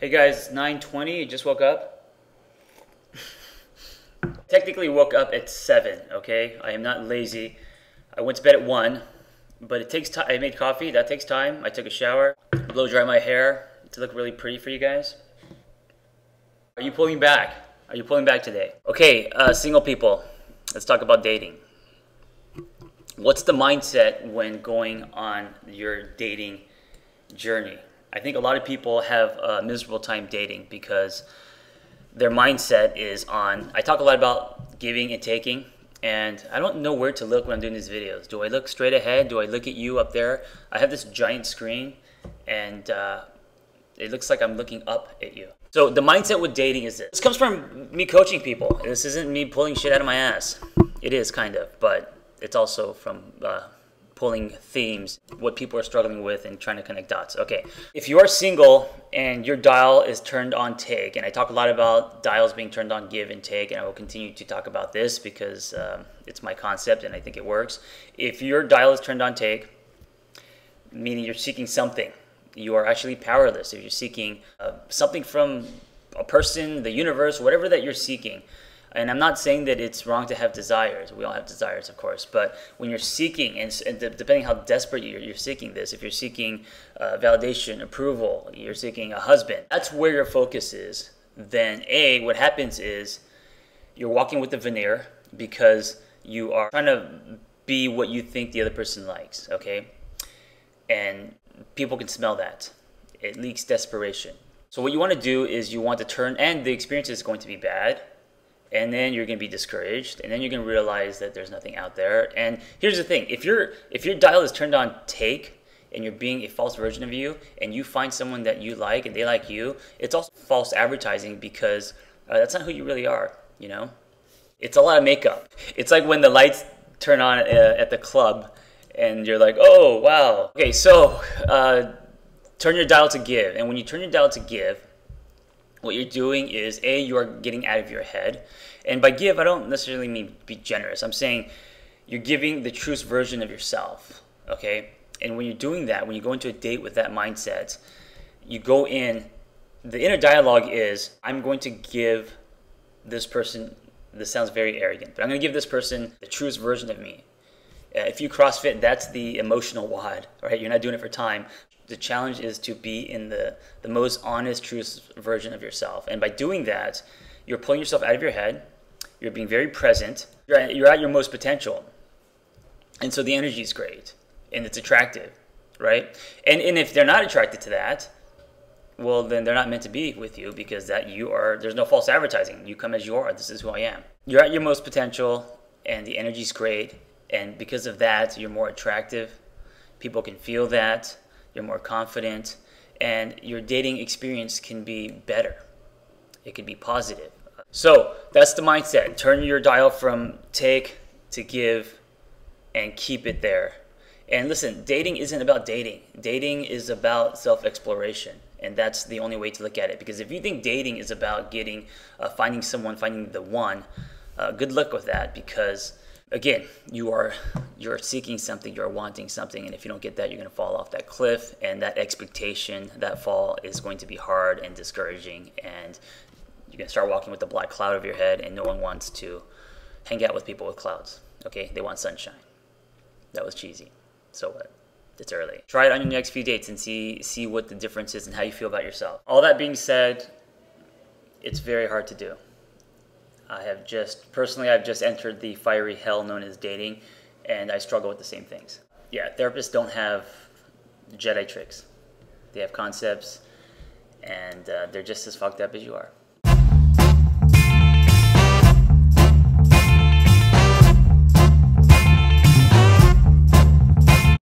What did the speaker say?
Hey guys, it's 9:20. You just woke up. Technically woke up at 7, okay? I am not lazy. I went to bed at 1, but it takes time. I made coffee. That takes time. I took a shower, blow dry my hair to look really pretty for you guys. Are you pulling back? Are you pulling back today? Okay, single people, let's talk about dating. What's the mindset when going on your dating journey? I think a lot of people have a miserable time dating because their mindset is on, I talk a lot about giving and taking, and I don't know where to look when I'm doing these videos. Do I look straight ahead? Do I look at you up there? I have this giant screen, and it looks like I'm looking up at you. So the mindset with dating is this. This comes from me coaching people. This isn't me pulling shit out of my ass. It is kind of, but it's also from pulling themes, what people are struggling with and trying to connect dots. Okay, if you are single and your dial is turned on take, and I talk a lot about dials being turned on give and take, and I will continue to talk about this because it's my concept and I think it works. If your dial is turned on take, meaning you're seeking something, you are actually powerless. If you're seeking something from a person, the universe, whatever that you're seeking. And I'm not saying that it's wrong to have desires. We all have desires, of course. But when you're seeking, and depending how desperate you're seeking this, if you're seeking validation, approval, you're seeking a husband, that's where your focus is. Then what happens is you're walking with a veneer because you are trying to be what you think the other person likes, okay? And people can smell that. It leaks desperation. So what you want to do is you want to turn, and the experience is going to be bad, and then you're going to be discouraged, and then you're going to realize that there's nothing out there. And here's the thing, if your dial is turned on take, and you're being a false version of you, and you find someone that you like and they like you, it's also false advertising because that's not who you really are, you know? It's a lot of makeup. It's like when the lights turn on at the club, and you're like, oh, wow. Okay, so turn your dial to give, and when you turn your dial to give, what you're doing is, you are getting out of your head. And by give, I don't necessarily mean be generous. I'm saying you're giving the truest version of yourself, okay? And when you're doing that, when you go into a date with that mindset, you go in, the inner dialogue is, I'm going to give this person, this sounds very arrogant, but I'm going to give this person the truest version of me. If you CrossFit, that's the emotional WOD, right? You're not doing it for time. The challenge is to be in the most honest, truest version of yourself. And by doing that, you're pulling yourself out of your head. You're being very present. You're at your most potential. And so the energy is great. And it's attractive, right? And if they're not attracted to that, well, then they're not meant to be with you because there's no false advertising. You come as you are. This is who I am. You're at your most potential, and the energy's great. And because of that, you're more attractive. People can feel that. You're more confident, and your dating experience can be better. It can be positive. So that's the mindset. Turn your dial from take to give and keep it there. And listen, dating isn't about dating. Dating is about self-exploration, and that's the only way to look at it. Because if you think dating is about finding someone, finding the one, good luck with that, because again, you're seeking something, you're wanting something, and if you don't get that, you're going to fall off that cliff, and that expectation, that fall is going to be hard and discouraging, and you're going to start walking with a black cloud over your head, and no one wants to hang out with people with clouds, okay? They want sunshine. That was cheesy. So what? It's early. Try it on your next few dates and see what the difference is and how you feel about yourself. All that being said, it's very hard to do. I've just entered the fiery hell known as dating, and I struggle with the same things. Yeah, therapists don't have Jedi tricks. They have concepts, and they're just as fucked up as you are.